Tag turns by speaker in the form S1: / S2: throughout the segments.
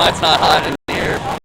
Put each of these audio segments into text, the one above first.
S1: why it's not hot in here.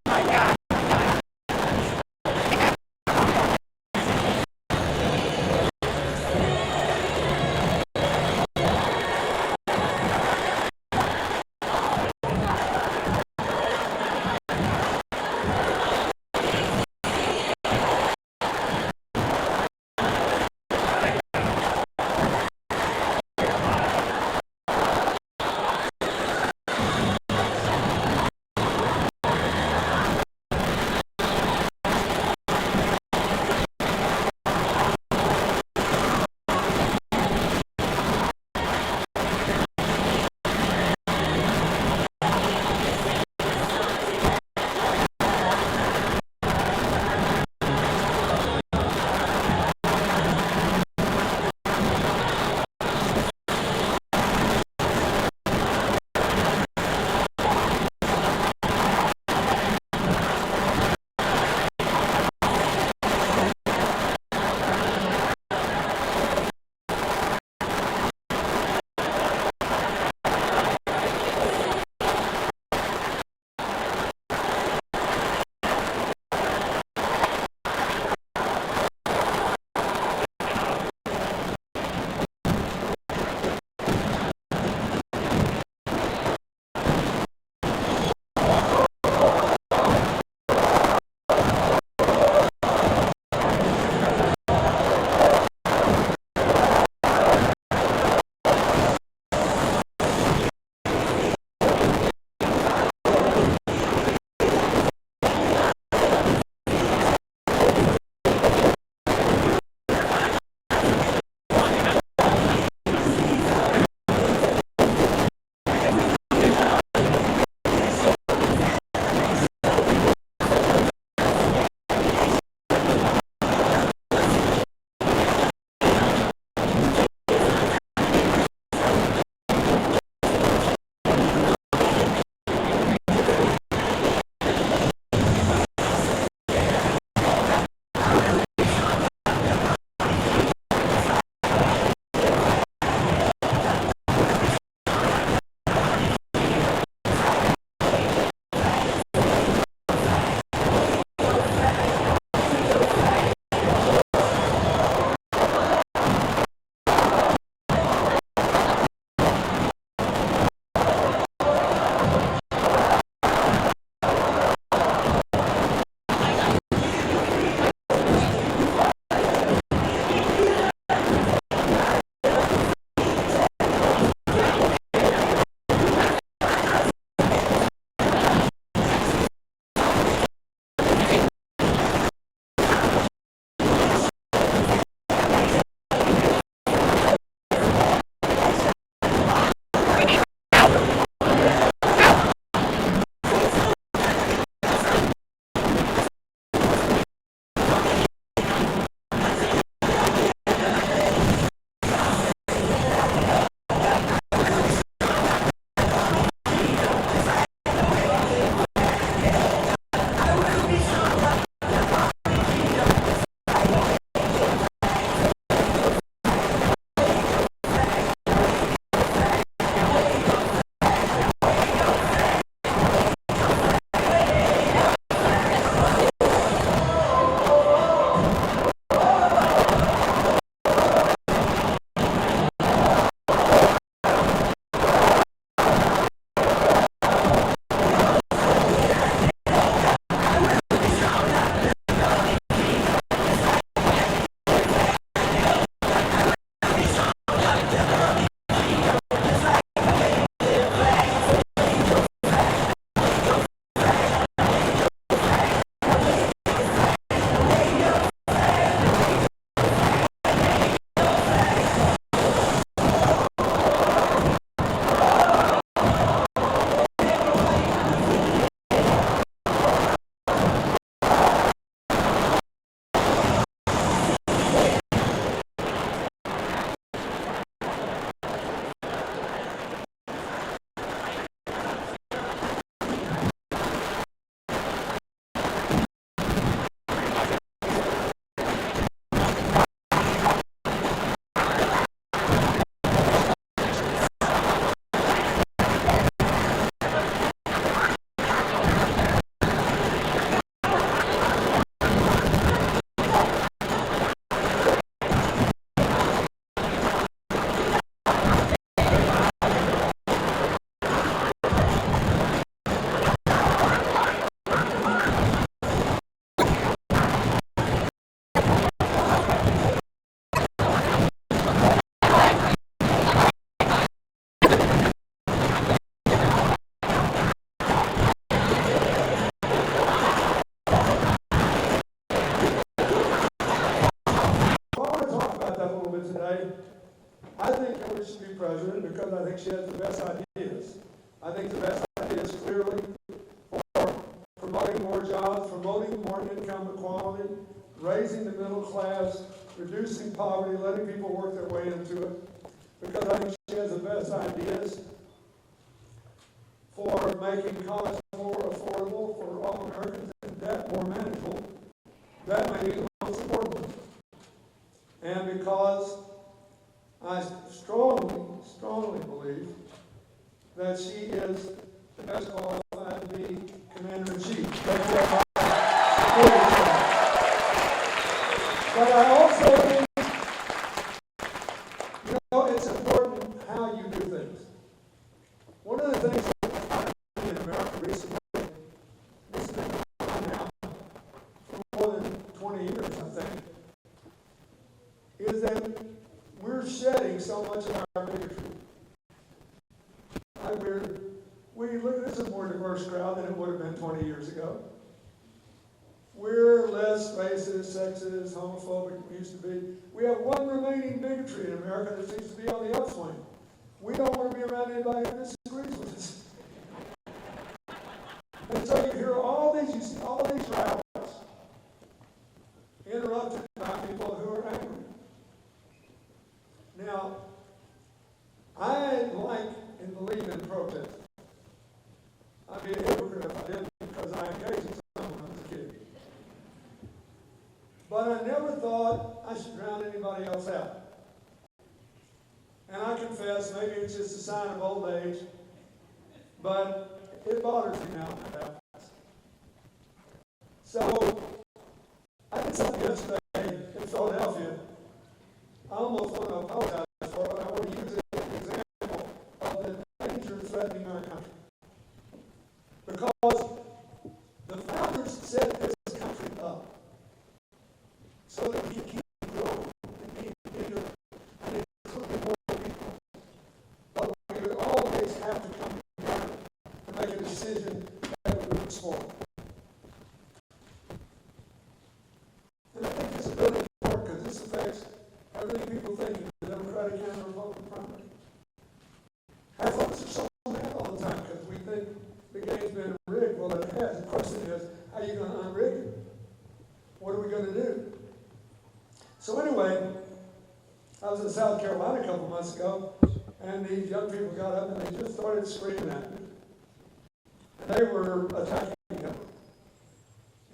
S1: president because I think she has the best ideas. I think the best ideas clearly for promoting more jobs, promoting more income equality, raising the middle class, reducing poverty, letting people work their way into it, because I think she has the best ideas for making college more affordable for all Americans and debt more manageable. That may be the most important. And because I strongly believe that she is the best qualified to be Commander-in-Chief. But I also think, it's important how you do things. One of the things that I've seen in America recently, this has been going on now for more than 20 years, I think, is that we're shedding so much of our bigotry. This is a more diverse crowd than it would have been 20 years ago. We're less racist, sexist, homophobic than we used to be. We have one remaining bigotry in America that seems to be on the upswing. We don't want to be around anybody who disagrees with us. And so you hear you see all these rallies interrupted by people who are angry. Now, I like and believe in protest. I'd be a hypocrite if I didn't, because I engaged in some when I was a kid. But I never thought I should drown anybody else out. And I confess, maybe it's just a sign of old age, but it bothers me now when that happens. So, I did something yesterday in Philadelphia. I almost want to apologize for it, but I want to use it as an example of the danger threatening our country. Because the founders set this country up so that we can keep growing and keep bigger and including more people. But we would always have to come together to make a decision that would move us forward. And I think this is really important because this affects everything people think in the Democratic and Republican primary. Half of us are so mad all the time because we think the game's been rigged. Well, it has. The question is, how are you going to unrig it? What are we going to do? So anyway, I was in South Carolina a couple months ago, and these young people got up and they just started screaming at me. And they were attacking him.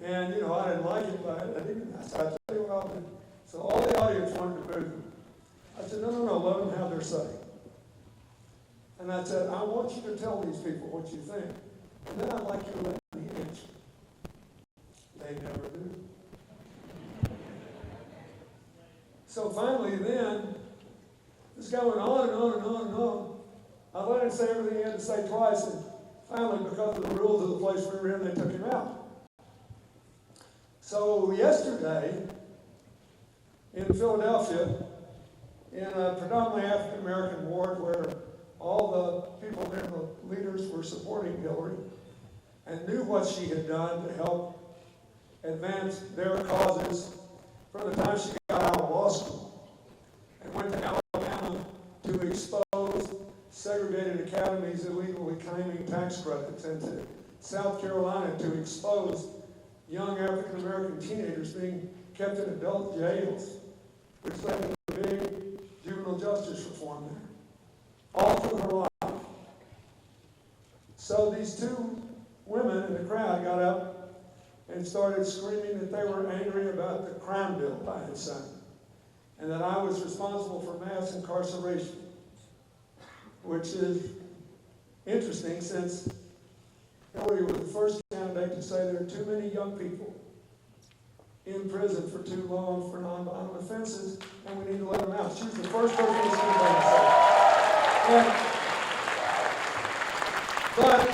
S1: And, I didn't like it, but I said, I'll tell you what I'll do. So all the audience wanted to boo them. I said, no, let them have their say. And I said, I want you to tell these people what you think. And then I'd like you to let me answer. They never do. So finally then, this guy went on and on and on and on. I let him say everything he had to say twice, and finally, because of the rules of the place we were in, they took him out. So yesterday, in Philadelphia, in a predominantly African-American ward where all the people there, the leaders, were supporting Hillary and knew what she had done to help advance their causes from the time she got out of law school and went to Alabama to expose segregated academies illegally claiming tax credits, and to South Carolina to expose young African-American teenagers being kept in adult jails, which led to the big juvenile justice reform there, all through her life. So these two women in the crowd got up and started screaming that they were angry about the crime bill I had signed, and that I was responsible for mass incarceration, which is interesting since Hillary was the first candidate to say there are too many young people in prison for too long for nonviolent offenses, and we need to let them out. She was the first person to say that. But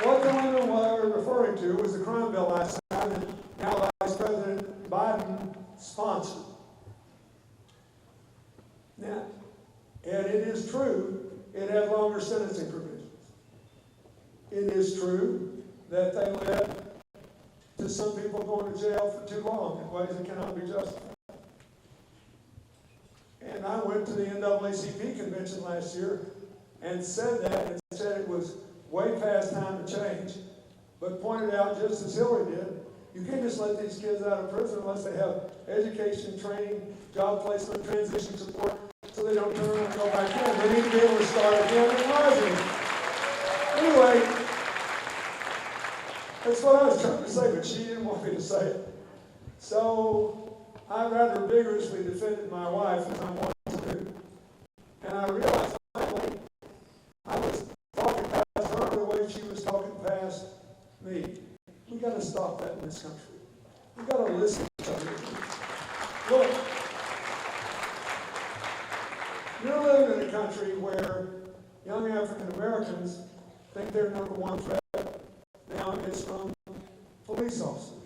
S1: what the women were referring to was the crime bill I signed and now Vice President Biden sponsored. Now, and it is true, it had longer sentencing provisions. It is true that they led to some people going to jail for too long in ways that cannot be justified. And I I went to the NAACP convention last year and said that, and said it was way past time to change, but pointed out, just as Hillary did, you can't just let these kids out of prison unless they have education, training, job placement, transition support, so they don't turn around and go back in. They need to be able to start again and rise again. Anyway, that's what I was trying to say, but she didn't want me to say it. So I rather vigorously defended my wife, as I wanted to do. And I realized finally I was talking past her the way she was talking past me. We got to stop that in this country. We got to listen to each other. Look, you're living in a country where young African Americans think their number one threat now is from police officers.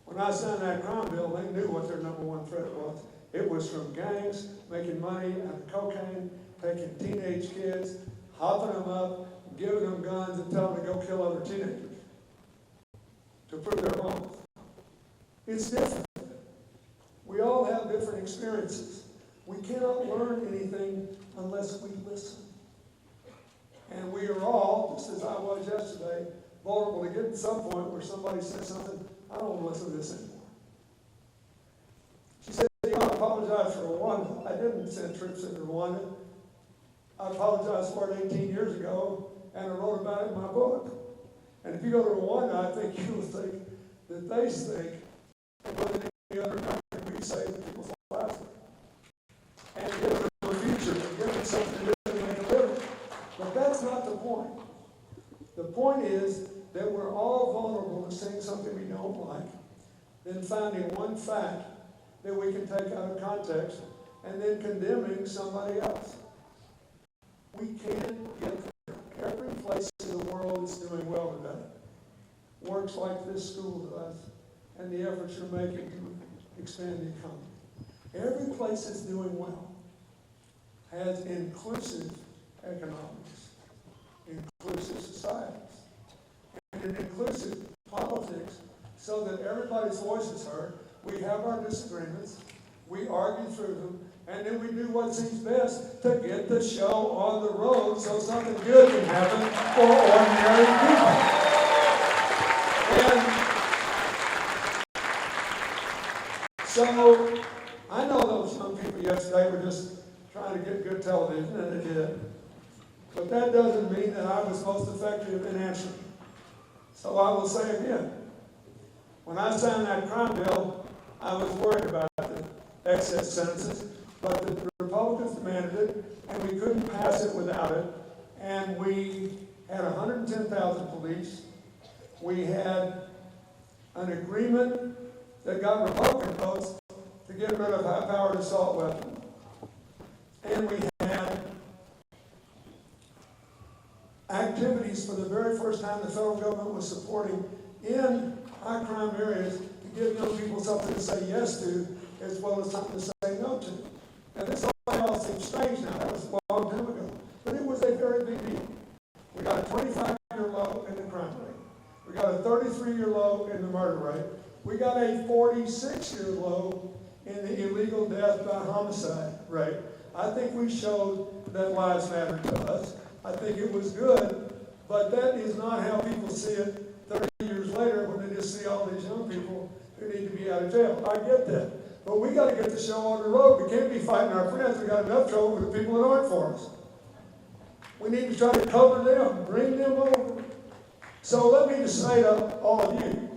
S1: When I signed that crime bill, they knew what their number one threat was. It was from gangs making money out of cocaine, taking teenage kids, hopping them up, giving them guns, and telling them to go kill other teenagers to prove their wrong. It's different. We all have different experiences. We cannot learn anything unless we listen. And we are all, just as I was yesterday, vulnerable to get to some point where somebody says something, I don't want to listen to this anymore. She said, you ought to apologize for Rwanda. I didn't send troops into Rwanda. I apologized for it 18 years ago, and I wrote about it in my book. And if you go to Rwanda, I think you will think that they think that more than any other country we save the people's lives. And give them a future, and give them something to do and make a living. But that's not the point. The point is that we're all vulnerable to saying something we don't like, then finding one fact that we can take out of context, and then condemning somebody else. We can't get there. Every place in the world that's doing well today works like this school does, and the efforts you're making to expand the economy. Every place that's doing well has inclusive economics, inclusive societies, and an inclusive politics, so that everybody's voice is heard. We have our disagreements, we argue through them, and then we do what seems best to get the show on the road so something good can happen for ordinary people. And so, I know those young people yesterday were just trying to get good television, and they did. But that doesn't mean that I was most effective in answering. So I will say again, when I signed that crime bill, I was worried about the excess sentences, but the Republicans demanded it, and we couldn't pass it without it. And we had 110,000 police. We had an agreement that got Republican votes to get rid of high-powered assault weapons. And we had activities for the very first time the federal government was supporting in high crime areas to give young people something to say yes to, as well as something to say no to. And this all seems strange now. That was a long time ago. But it was a very big deal. We got a 25-year low in the crime rate. We got a 33-year low in the murder rate. We got a 46-year low in the illegal death by homicide rate. I think we showed that lives matter to us. I think it was good, but that is not how people see it 30 years later when they just see all these young people who need to be out of jail. I get that. But we got to get the show on the road. We can't be fighting our friends. We got enough trouble with the people that aren't for us. We need to try to cover them, bring them over. So let me just say to all of you,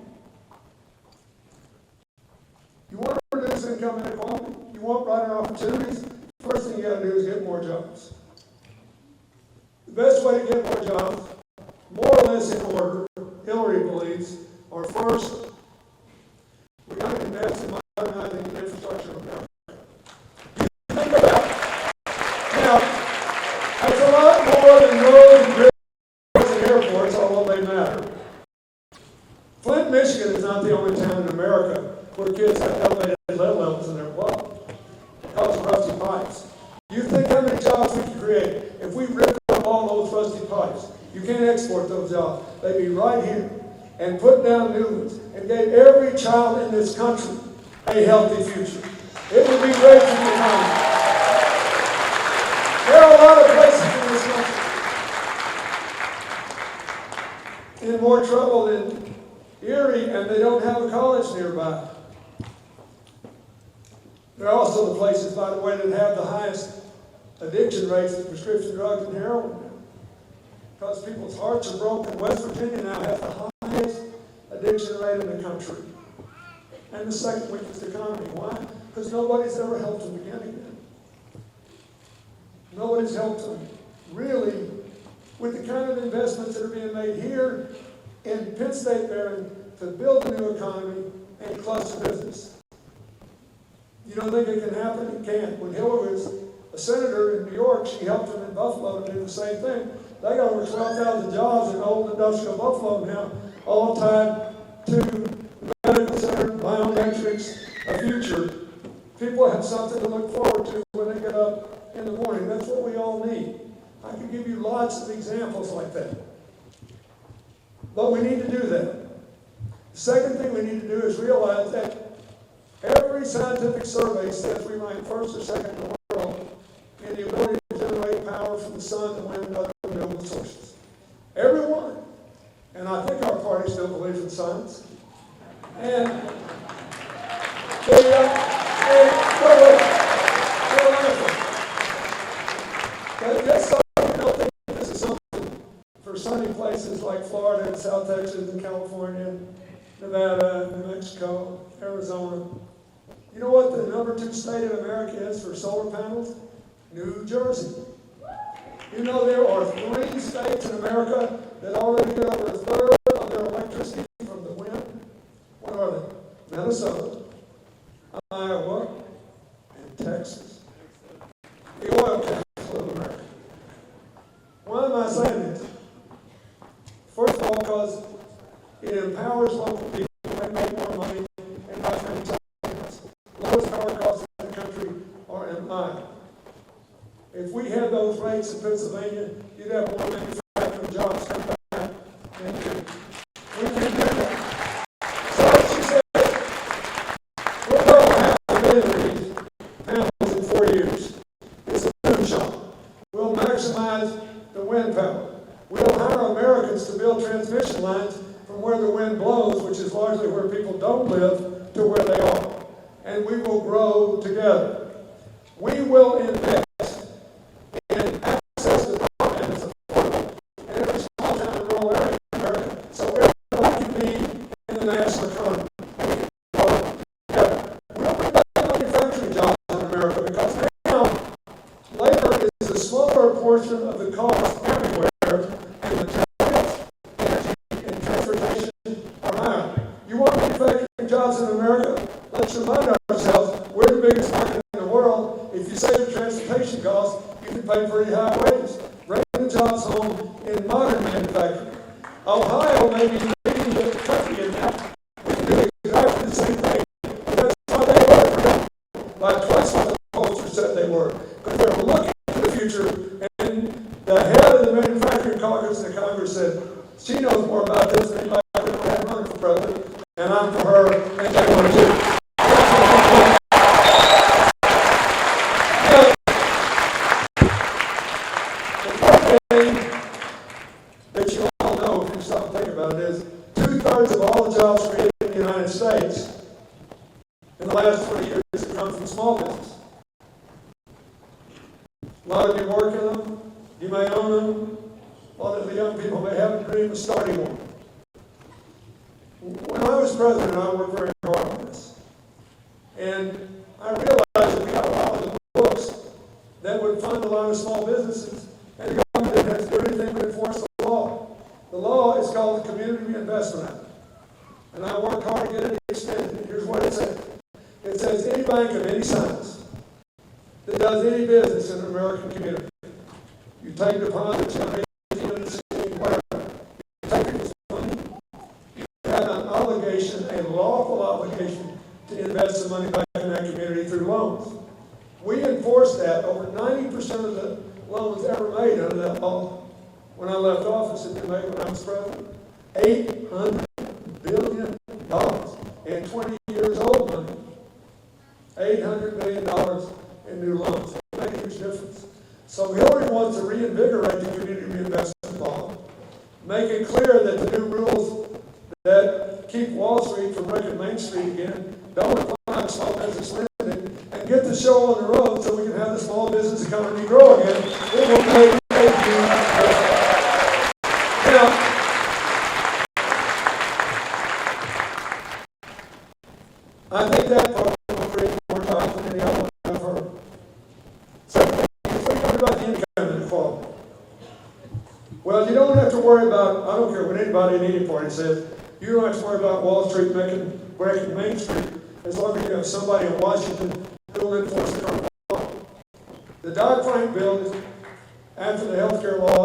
S1: you want to reduce income inequality? You want brighter opportunities? First thing you got to do is get more jobs. The best way to get more jobs, more or less in order, Hillary believes, are first, we got to invest in modernizing the infrastructure of America. You think about it. Now, that's a lot more than roads and bridges and airports, although they matter. Flint, Michigan is not the only town in America where kids have elevated lead levels in their blood because of rusty pipes. You think how many jobs we could create if we ripped up all those rusty pipes? You can't export those jobs. They'd be right here. And put down new ones and gave every child in this country a healthy future. It would be great for the economy. There are a lot of places in this country in more trouble than Erie, and they don't have a college nearby. There are also the places, by the way, that have the highest addiction rates of prescription drugs and heroin. Because people's hearts are broken. West Virginia now has the highest addiction rate in the country. And the second weakest economy. Why? Because nobody's ever helped them begin again. Nobody's helped them really with the kind of investments that are being made here in Penn State Behrend to build a new economy and cluster business. You don't think it can happen? It can. When Hillary was a senator in New York, she helped them in Buffalo to do the same thing. They got over 12,000 jobs in old industrial Buffalo now, all tied to medical center, biometrics, a future. People have something to look forward to when they get up in the morning. That's what we all need. I can give you lots of examples like that. But we need to do that. The second thing we need to do is realize that every scientific survey says we rank first or second in the world in the ability to generate power from the sun, the wind, and other renewable sources. Every one. And I think our party still believes in science. And just so you don't think this is something for sunny places like Florida and South Texas and California, Nevada, New Mexico, Arizona. You know what the number 2 state in America is for solar panels? New Jersey. You know there are 3 states in America that already get over a third of their electricity from the wind. What are they? Minnesota, Iowa, and Texas. The oil capital of America. Why am I saying this? First of all, because it empowers local people to make more money and buy things. Lowest power costs in the country are in Iowa. If we had those rates in Pennsylvania, you'd have more manufacturing jobs come back. And we can do that. So she said, we're going to have a million of these panels in 4 years. It's a moonshot. We'll maximize the wind power. We'll hire Americans to build transmission lines from where the wind blows, which is largely where people don't live, to where they are. And we will grow together. We will invest in access to broadband that's affordable in every small town and rural area in America, so everybody can be in the national economy. We'll bring back manufacturing jobs in America because now labor is a smaller portion of the cost everywhere, and the materials, energy, and transportation are higher. You want manufacturing jobs in America? Let's remind ourselves, we're the biggest market in the world. If you save the transportation costs, you can pay pretty high wages. Bring the jobs home in modern manufacturing. Ohio may be leading the country in that. We can do exactly the same thing. But that's what they were. By twice what the pollsters said they were. Because they were looking to the future. And the head of the manufacturing caucus in the Congress said, she knows more about this than anybody who ever had money for president. And I'm for her, and they want to do. That you all know, if you stop and think about it, is 2/3 of all the jobs created in the United States in the last 20 years have come from small business. A lot of you work in them, you may own them, a lot of the young people may have a dream of starting one. When I was president, I worked very hard on this. And I realized that we got a lot of the books that would fund a lot of small businesses, and the government didn't have to do anything but enforce the law. The law is called the Community Reinvestment Act. And I worked hard to get it extended. Here's what it says. It says any bank of any size that does any business in an American community, you take deposits, you raise whatever, you take people's money, you have an obligation, a lawful obligation, to invest the money back in that community through loans. We enforced that. Over 90% of the loans ever made under that law when I left office had been made when I was president. $800 billion in 20 years old money. $800 billion in new loans. It made a huge difference. So keep Wall Street from wrecking Main Street again, don't apply small business lending, and get the show on the road so we can have the small business economy grow again, it will pay you. Now, I think that program will create more jobs than any other one I've heard. So, what about the income inequality? Well, you don't have to worry about, I don't care what anybody in any party says, you don't have to worry about Wall Street wrecking Main Street as long as you have somebody in Washington who will enforce the current law. The Dodd-Frank bill is after the health care law